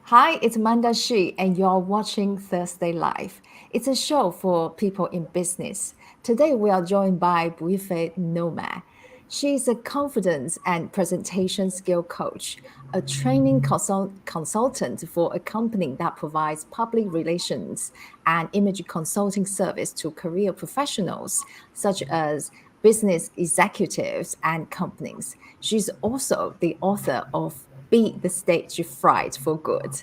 Hi, it's Amanda Shi, and you're watching Thursday Live. It's a show for people in business. Today, we are joined by Buife Nomad. She's a confidence and presentation skill coach, a training consultant for a company that provides public relations and image consulting service to career professionals, such as business executives and companies. She's also the author of Beat the Stage Fright for Good.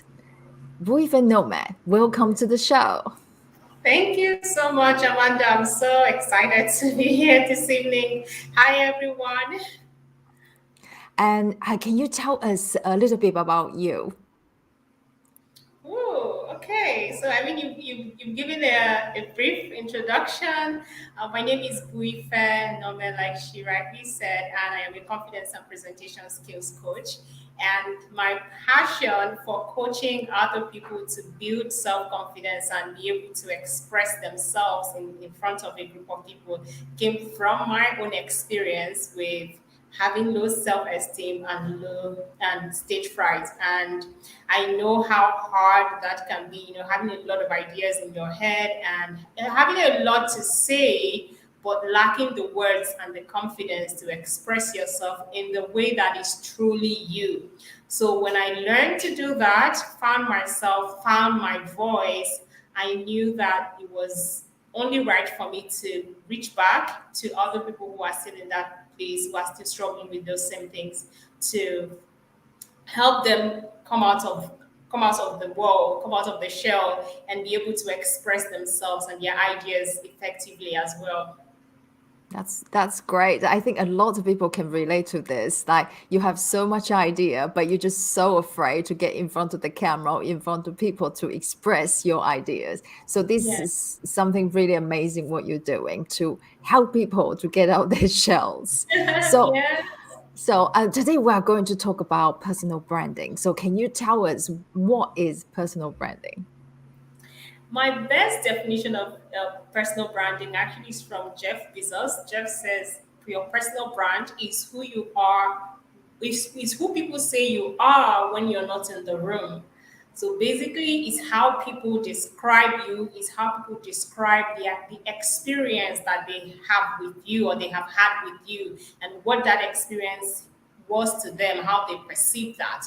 Buife Nomad, welcome to the show. Thank you so much, Amanda. I'm so excited to be here this evening. Hi, everyone. And can you tell us a little bit about you? Ooh, okay. So, I mean, you've given a brief introduction. My name is Buife Norman, like she rightly said, and I am a confidence and presentation skills coach. And my passion for coaching other people to build self confidence and be able to express themselves in front of a group of people came from my own experience with having low self-esteem and low and stage fright. And I know how hard that can be, having a lot of ideas in your head and having a lot to say, but lacking the words and the confidence to express yourself in the way that is truly you. So when I learned to do that, found myself, found my voice, I knew that it was only right for me to reach back to other people who are still in that place, who are still struggling with those same things, to help them come out of the wall, come out of the shell, and be able to express themselves and their ideas effectively as well. That's great. I think a lot of people can relate to this. Like you have so much idea, but you're just so afraid to get in front of the camera or in front of people to express your ideas. So this Yes. is something really amazing what you're doing to help people to get out their shells. So Yes. So today we are going to talk about personal branding. So can you tell us what is personal branding? My best definition of personal branding actually is from Jeff Bezos. Jeff says your personal brand is who you are, is who people say you are when you're not in the room. So basically, it's how people describe you, is how people describe the experience that they have with you or they have had with you, and what that experience was to them, how they perceive that.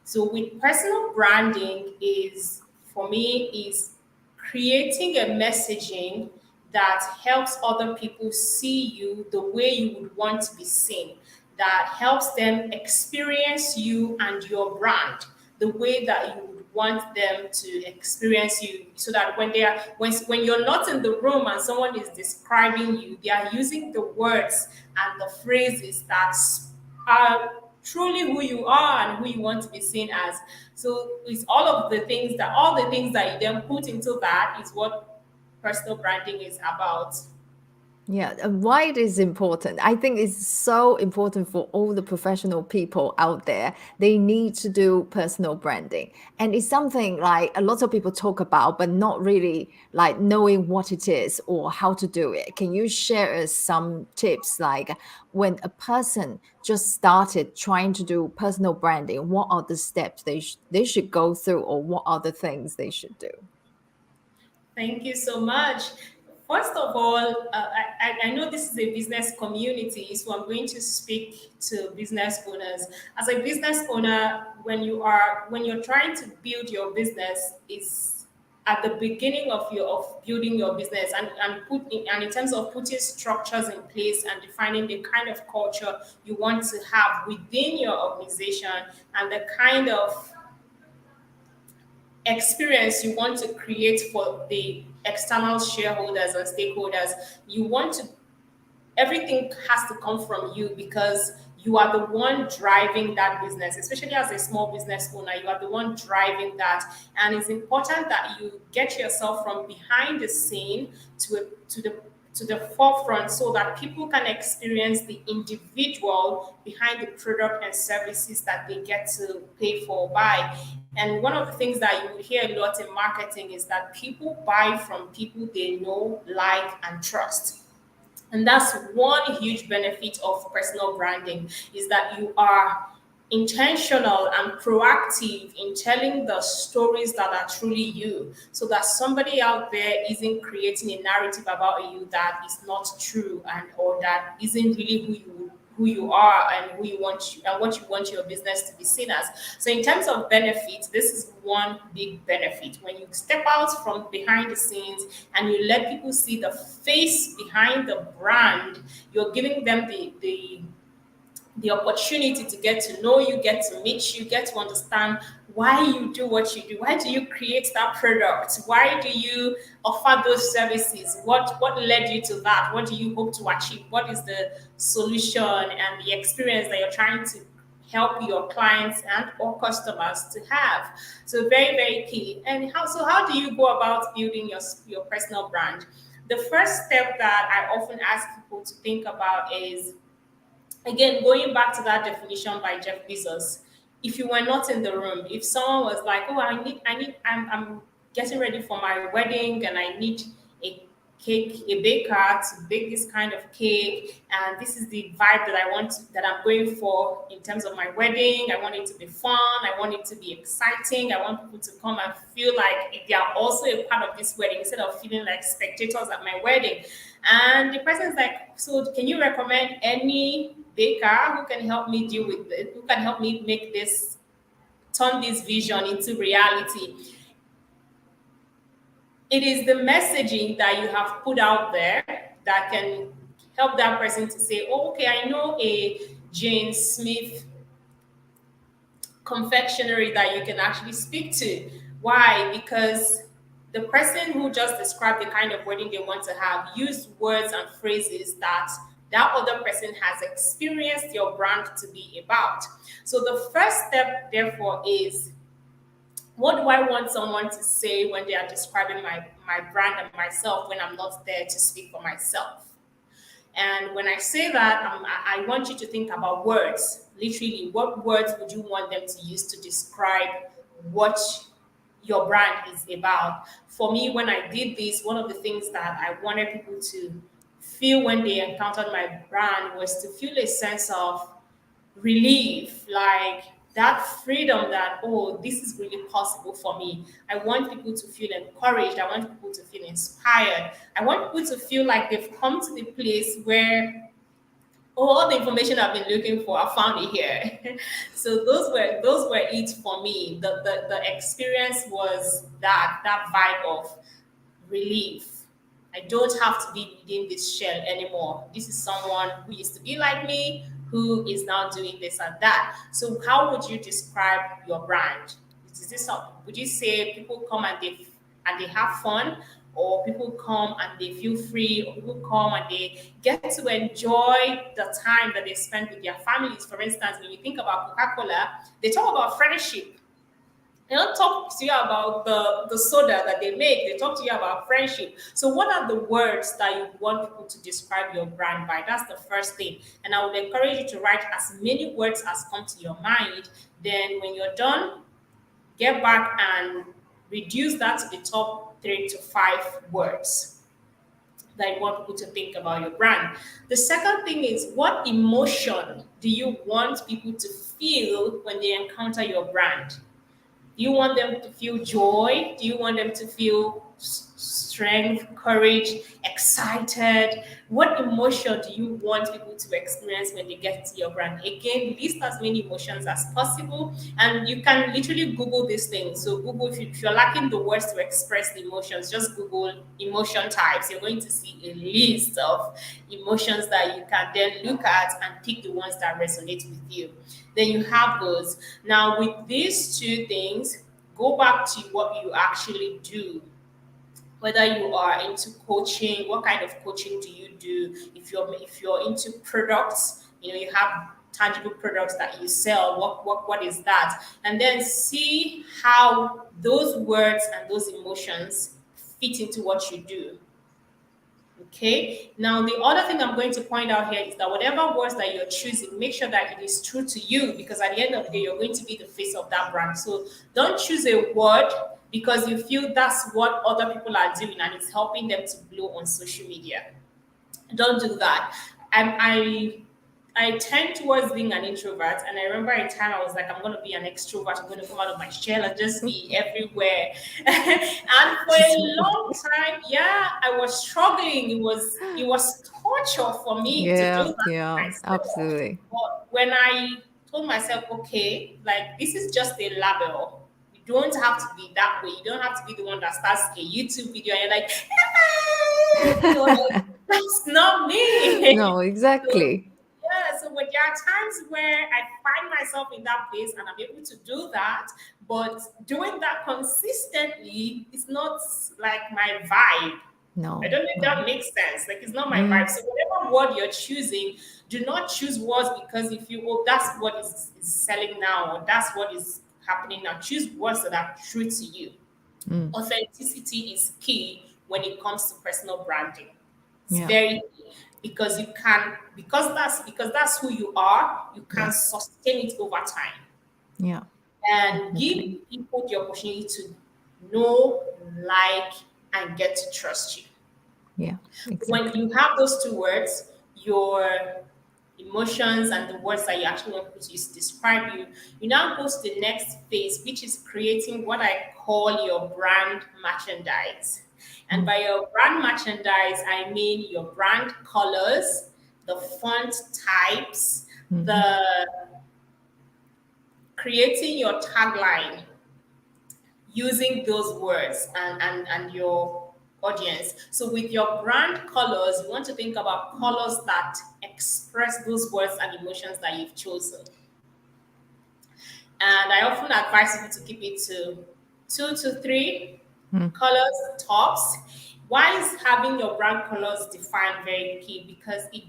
So with personal branding is for me is creating a messaging that helps other people see you the way you would want to be seen, that helps them experience you and your brand the way that you would want them to experience you, so that when you're not in the room and someone is describing you, they are using the words and the phrases that are truly who you are and who you want to be seen as. So it's all the things that you then put into that is what personal branding is about. Yeah, and why it is important. I think it's so important for all the professional people out there. They need to do personal branding. And it's something like a lot of people talk about, but not really like knowing what it is or how to do it. Can you share us some tips like when a person just started trying to do personal branding, what are the steps they should go through or what are the things they should do? Thank you so much. First of all, I know this is a business community, so I'm going to speak to business owners. As a business owner, when you're trying to build your business, is at the beginning of building your business and in terms of putting structures in place and defining the kind of culture you want to have within your organization and the kind of experience you want to create for the external shareholders and stakeholders. You want to Everything has to come from you because you are the one driving that business, especially as a small business owner. You are the one driving that, and it's important that you get yourself from behind the scene to the forefront so that people can experience the individual behind the product and services that they get to pay for or buy. And one of the things that you will hear a lot in marketing is that people buy from people they know, like, and trust. And that's one huge benefit of personal branding is that you are intentional and proactive in telling the stories that are truly you, so that somebody out there isn't creating a narrative about you that is not true, and or that isn't really who you are and who you want and what you want your business to be seen as. So in terms of benefits, this is one big benefit. When you step out from behind the scenes and you let people see the face behind the brand, you're giving them the opportunity to get to know you, get to meet you, get to understand why you do what you do. Why do you create that product? Why do you offer those services? What led you to that? What do you hope to achieve? What is the solution and the experience that you're trying to help your clients and or customers to have? So very, very key. And how do you go about building your personal brand? The first step that I often ask people to think about is, again, going back to that definition by Jeff Bezos, if you were not in the room, if someone was like, "Oh, I'm getting ready for my wedding and I need a a baker to bake this kind of cake, and this is the vibe that that I'm going for in terms of my wedding. I want it to be fun. I want it to be exciting. I want people to come and feel like they are also a part of this wedding instead of feeling like spectators at my wedding." And the person is like, "So, can you recommend any baker who can help me deal with it? Who can help me make this, turn this vision into reality?" It is the messaging that you have put out there that can help that person to say, "Oh, okay, I know a Jane Smith confectionery that you can actually speak to." Why? Because the person who just described the kind of wedding they want to have used words and phrases that that other person has experienced your brand to be about. So the first step, therefore, is, what do I want someone to say when they are describing my brand and myself when I'm not there to speak for myself? And when I say that, I want you to think about words. Literally, what words would you want them to use to describe what your brand is about? For me, when I did this, one of the things that I wanted people to feel when they encountered my brand was to feel a sense of relief, like that freedom that, "Oh, this is really possible for me." I want people to feel encouraged. I want people to feel inspired. I want people to feel like they've come to the place where, "Oh, all the information I've been looking for, I found it here." So those were it for me. The experience was that vibe of relief. I don't have to be within this shell anymore. This is someone who used to be like me, who is now doing this and that. So, how would you describe your brand? Is this would you say people come and they have fun, or people come and they feel free, or people come and they get to enjoy the time that they spend with their families? For instance, when you think about Coca-Cola, they talk about friendship. They don't talk to you about the soda that they make. They talk to you about friendship. So, what are the words that you want people to describe your brand by? That's the first thing. And I would encourage you to write as many words as come to your mind. Then, when you're done, get back and reduce that to the top 3 to 5 words that you want people to think about your brand. The second thing is, what emotion do you want people to feel when they encounter your brand? Do you want them to feel joy? Do you want them to feel strength, courage, excited? What emotion do you want people to experience when they get to your brand? Again, list as many emotions as possible, and you can literally Google these things. So, Google, if you're lacking the words to express the emotions, just Google emotion types. You're going to see a list of emotions that you can then look at and pick the ones that resonate with you. Then you have those. Now, with these two things, go back to what you actually do. Whether you are into coaching, what kind of coaching do you do? If you're into products, you have tangible products that you sell. What is that? And then see how those words and those emotions fit into what you do. Okay. Now, the other thing I'm going to point out here is that whatever words that you're choosing, make sure that it is true to you, because at the end of the day, you're going to be the face of that brand. So don't choose a word because you feel that's what other people are doing and it's helping them to blow on social media. Don't do that. I I tend towards being an introvert, and I remember a time I was like, I'm gonna be an extrovert. I'm gonna come out of my shell and just be everywhere. And for a Just long time, yeah, I was struggling. It was torture for me to do yeah, that to yeah, myself. absolutely. But when I told myself, okay, like this is just a label. You don't have to be that way. You don't have to be the one that starts a YouTube video and you're like, you're like, that's not me. No, So exactly. yeah, so but there are times where I find myself in that place and I'm able to do that, but doing that consistently is not like my vibe. I No, don't know if no. that makes sense. Like it's not my vibe. Mm, So whatever word you're choosing, do not choose words because if you oh that's what is selling now or that's what is happening now. Choose words that are true to you. mm, Authenticity is key when it comes to personal branding. It's yeah, very key because you can because that's who you are, you yeah, can sustain it over time yeah, and exactly. give people the opportunity to know, like, and get to trust you. Yeah, When exactly. you have those two words, your emotions and the words that you actually want people to use to describe you, you now go to the next phase, which is creating what I call your brand merchandise. And Mm, by your brand merchandise, I mean your brand colors, the font types, mm-hmm. the creating your tagline using those words and your audience. So with your brand colors, you want to think about colors that express those words and emotions that you've chosen. And I often advise people to keep it to 2 to 3 Mm, colors tops. Why is having your brand colors defined very key? Because it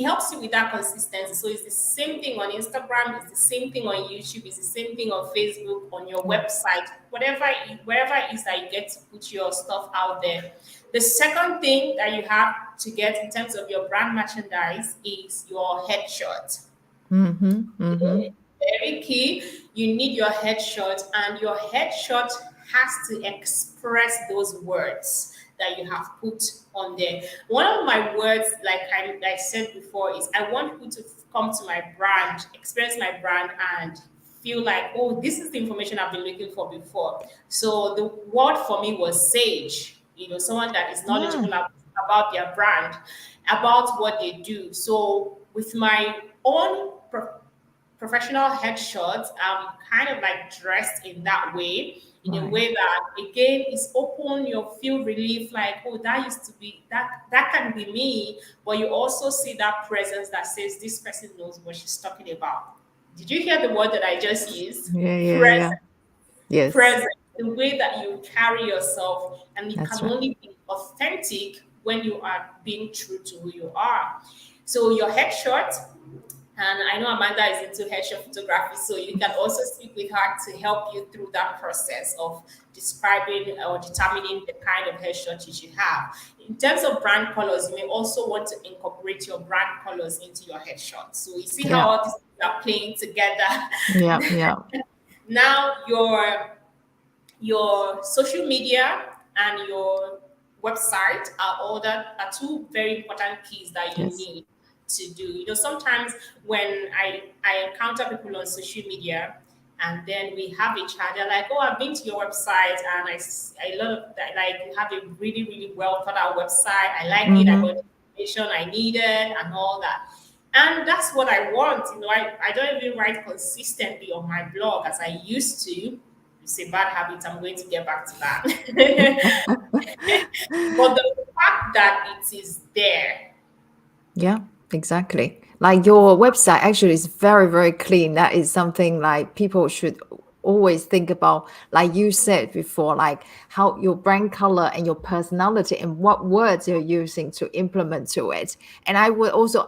helps you with that consistency. So it's the same thing on Instagram, it's the same thing on YouTube, it's the same thing on Facebook, on your yeah. website, wherever it is that you get to put your stuff out there. The second thing that you have to get in terms of your brand merchandise is your headshot. Mm-hmm. Mm-hmm. Very key. You need your headshot, and your headshot has to express those words that you have put on there. One of my words, like I said before, is I want people to come to my brand, experience my brand, and feel like, oh, this is the information I've been looking for before. So the word for me was sage. Someone that is Ah, knowledgeable about their brand, about what they do. So with my own professional headshots, kind of like dressed in that way, in a right. way that again is open, you'll feel relief, like, oh, that used to be that can be me, but you also see that presence that says this person knows what she's talking about. Did you hear the word that I just used? Yeah, yeah, Presence. yeah. Yes, Presence, the way that you carry yourself, and it that's can right. only be authentic when you are being true to who you are. So your headshot, and I know Amanda is into headshot photography, so you can also speak with her to help you through that process of describing or determining the kind of headshot you should have. In terms of brand colors, you may also want to incorporate your brand colors into your headshot. So you see how Yeah, all these things are playing yeah, together. yeah. Now your social media and your website are two very important keys that you Yes. need to do. Sometimes when I encounter people on social media and then we have a chat, they're like, "Oh, I've been to your website and I love that. Like you have a really really well thought out website. I like it. I got Mm-hmm. the information I needed and all that." And that's what I want. I don't even write consistently on my blog as I used to. It's a bad habit. I'm going to get back to that. But the fact that it is there, Yeah, exactly. Like your website actually is very, very clean. That is something like people should always think about. Like you said before, like how your brand color and your personality and what words you're using to implement to it. And I would also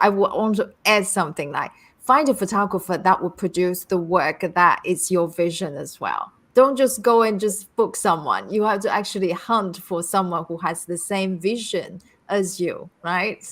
add something like find a photographer that will produce the work that is your vision as well. Don't just go and just book someone. You have to actually hunt for someone who has the same vision as you, right?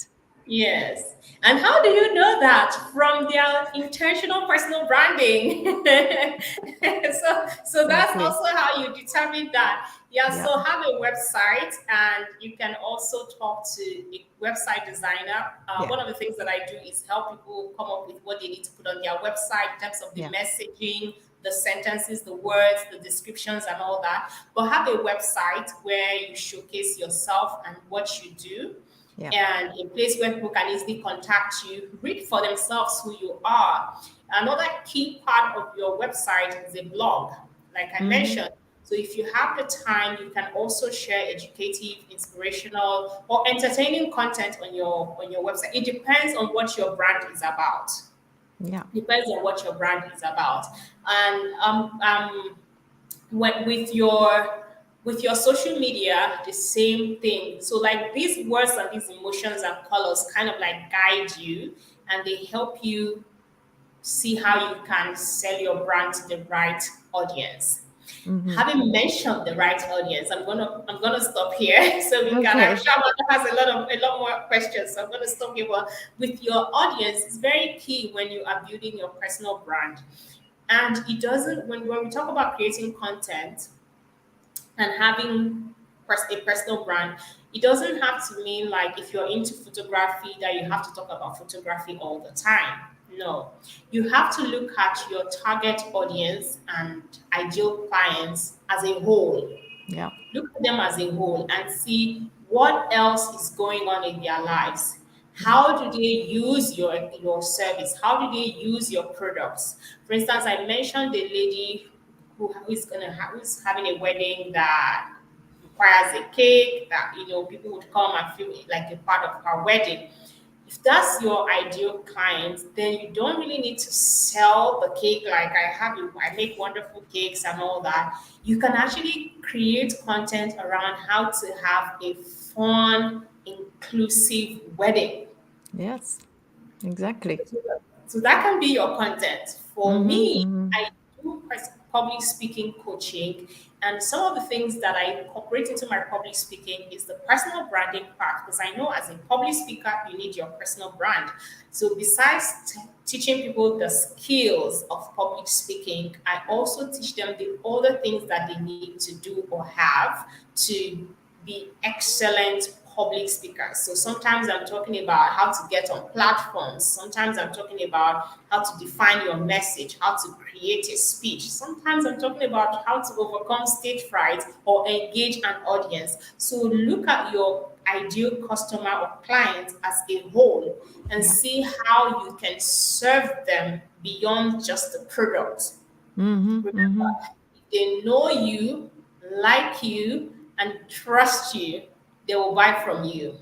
Yes. And how do you know that? From their intentional personal branding. So that's Exactly. also how you determine that. Yeah, Yeah. so have a website, and you can also talk to a website designer. Yeah. One of the things that I do is help people come up with what they need to put on their website in terms of the Yeah. messaging, the sentences, the words, the descriptions, and all that. But have a website where you showcase yourself and what you do, Yeah. and a place where people can easily contact you, read for themselves who you are. Another key part of your website is a blog, like I Mm-hmm. mentioned. So if you have the time, you can also share educative, inspirational, or entertaining content on your website. It depends on what your brand is about. Yeah. Depends on what your brand is about. And when, with your social media, the same thing. So like these words and these emotions and colors kind of like guide you, and they help you see how you can sell your brand to the right audience. Mm-hmm. Having mentioned the right audience, I'm gonna stop here so we can. I'm Okay. sure Amanda has a lot more questions. So I'm gonna stop here. But with your audience, it's very key when you are building your personal brand. And it doesn't, when we talk about creating content and having a personal brand, it doesn't have to mean like if you're into photography that you have to talk about photography all the time. No, you have to look at your target audience and ideal clients as a whole. Yeah. Look at them as a whole and see what else is going on in their lives. Yeah. How do they use your service? How do they use your products? For instance, I mentioned the lady who's having a wedding that requires a cake, that people would come and feel like a part of her wedding. If that's your ideal client, then you don't really need to sell the cake like I make wonderful cakes and all that. You can actually create content around how to have a fun, inclusive wedding. Yes. Exactly. So that can be your content. For Mm-hmm. me, Mm-hmm. I do public speaking coaching, and some of the things that I incorporate into my public speaking is the personal branding part, because I know as a public speaker, you need your personal brand. So besides teaching people the skills of public speaking, I also teach them the other things that they need to do or have to be excellent public speakers. So sometimes I'm talking about how to get on platforms. Sometimes I'm talking about how to define your message, how to create a speech. Sometimes I'm talking about how to overcome stage fright or engage an audience. So look at your ideal customer or client as a whole and Yeah. see how you can serve them beyond just the product. Mm-hmm. Mm-hmm. Remember, if they know you, like you, and trust you, they will buy from you.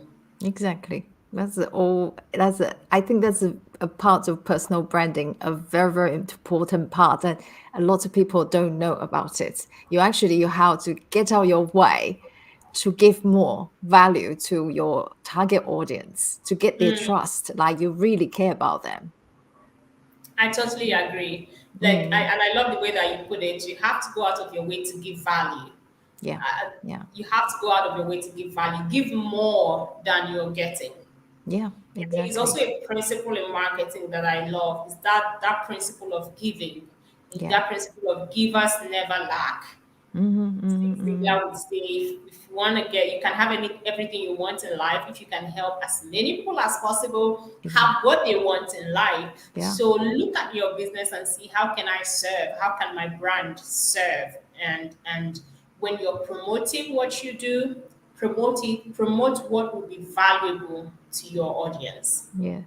Exactly. I think that's a part of personal branding, a very, very important part, and a lot of people don't know about it. You have to get out your way to give more value to your target audience, to get their trust, like you really care about them. I totally agree. Mm, And I love the way that you put it. You have to go out of your way to give value. yeah. Uh, Yeah. you have to go out of your way to give value. Give more than you're getting. Yeah. There is also Exactly. a principle in marketing that I love. Is that principle of giving, Yeah. that principle of givers never lack. Mm-hmm. Zig Mm-hmm. Mm-hmm. Ziglar would say, if you want to get, you can have everything you want in life if you can help as many people as possible have Exactly. what they want in life. Yeah. So look at your business and see how can I serve? How can my brand serve? And when you're promoting what you do, promote what will be valuable to your audience. Yeah.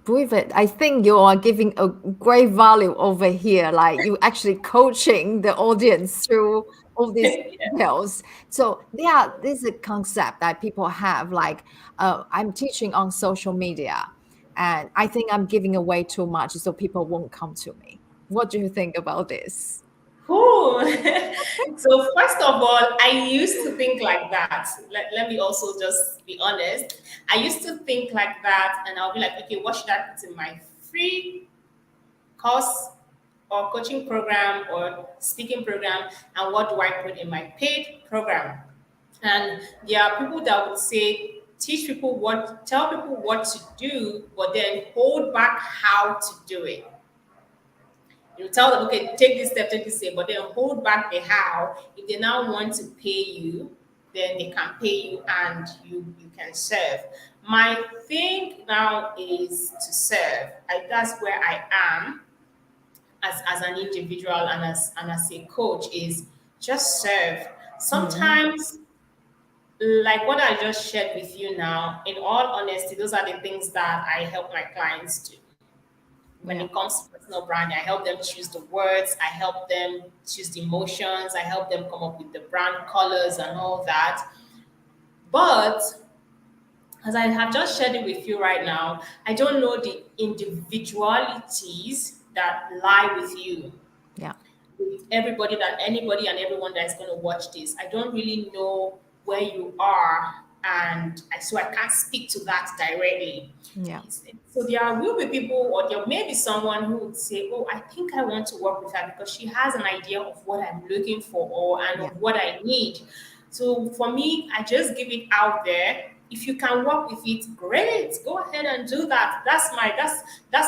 Believe it. I think you are giving a great value over here. Like you actually coaching the audience through all these details. So yeah, this is a concept that people have. Like I'm teaching on social media, and I think I'm giving away too much, so people won't come to me. What do you think about this? Cool. So first of all, I used to think like that. Let me also just be honest. I used to think like that, and I'll be like, okay, what should I put in my free course or coaching program or speaking program, and what do I put in my paid program? And there are people that would say tell people what to do, but then hold back how to do it. You tell them, okay, take this step, but then hold back the how. If they now want to pay you, then they can pay you and you can serve. My thing now is to serve. That's where I am as an individual and as a coach is just serve. Mm-hmm. Sometimes like what I just shared with you now, in all honesty, those are the things that I help my clients do. When Yeah. it comes to personal branding, I help them choose the words, I help them choose the emotions, I help them come up with the brand colors and all that. But as I have just shared it with you right now, I don't know the individualities that lie with you, Yeah. with everybody, that anybody and everyone that is going to watch this. I don't really know where you are, and so I can't speak to that directly. Yeah. So there will be people, or there may be someone who would say, "Oh, I think I want to work with her because she has an idea of what I'm looking for or and Yeah. of what I need." So for me, I just give it out there. If you can work with it, great. Go ahead and do that. That's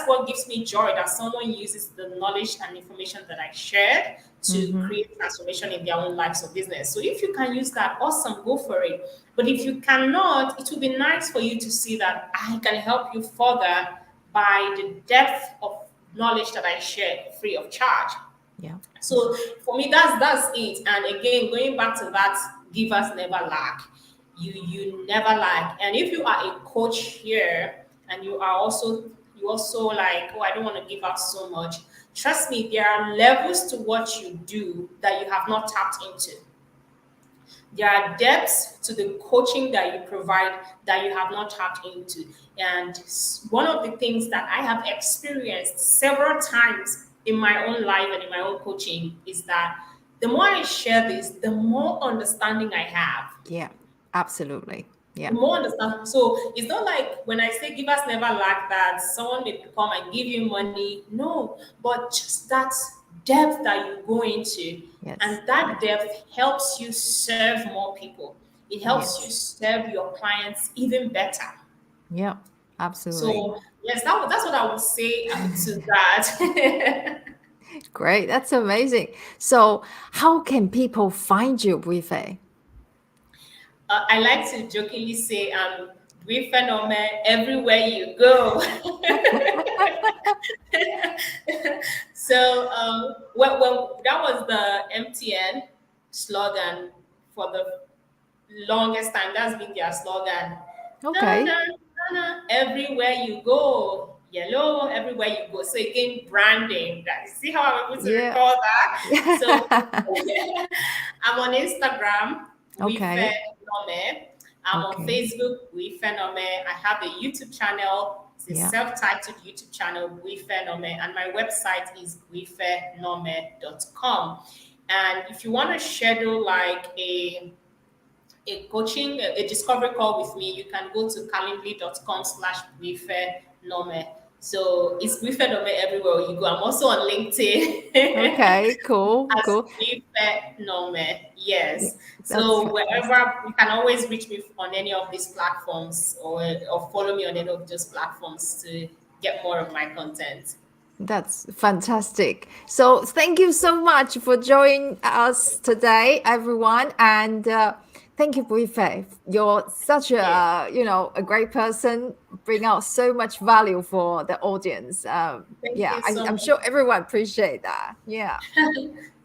what gives me joy, that someone uses the knowledge and information that I shared to Mm-hmm. create transformation in their own lives or business. So if you can use that, awesome, go for it. But if you cannot, it will be nice for you to see that I can help you further by the depth of knowledge that I shared free of charge. Yeah. Yeah. So for me, that's it. And again, going back to that, givers never lack. You never lack. And if you are a coach here and you also like, oh, I don't want to give out so much. Trust me, there are levels to what you do that you have not tapped into. There are depths to the coaching that you provide that you have not tapped into. And one of the things that I have experienced several times in my own life and in my own coaching is that the more I share this, the more understanding I have. Yeah. Absolutely. The Yeah. more understand. So it's not like when I say givers never lack, that someone may come and give you money. No, but just that depth that you go into, Yes. and that Yes. depth helps you serve more people. It helps you Yes. serve your clients even better. Yeah. Absolutely. So yes, that's what I would say to that. Great. That's amazing. So, how can people find you, Buife? I like to jokingly say, we phenomenon everywhere you go. So when that was the MTN slogan for the longest time. That's been their slogan. Da, da, Okay. da, da, everywhere you go, yellow, everywhere you go. So again, branding. That, see how I'm able to Yeah. recall that? So I'm on Instagram, Buife Okay. Nome. I'm on Okay. Facebook, Buife Nome. I have a YouTube channel. It's a Yeah. self-titled YouTube channel, Buife Nome, and my website is buifenome.com. And if you want to schedule like a coaching, a discovery call with me, you can go to calendly.com/Buife Nome. So it's Buife Nome everywhere you go. I'm also on LinkedIn. Okay. Cool. As Cool. Buife Nome. Yeah. Yes. That's So fantastic. wherever you can always reach me on any of these platforms, or follow me on any of those platforms to get more of my content. That's fantastic. So thank you so much for joining us today, everyone, and thank you, Buife. You're such Yeah. a a great person. Bring out so much value for the audience. Thank Yeah, you I, so I'm much. sure everyone appreciate that. Yeah.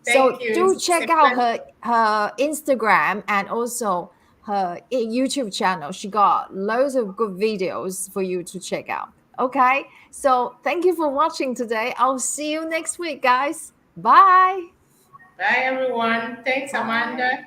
Thank So you. do It's a check out pleasure. her Instagram and also her YouTube channel. She got loads of good videos for you to check out. Okay, so thank you for watching today. I'll see you next week, guys. Bye. Bye, everyone. Thanks, Bye. Amanda.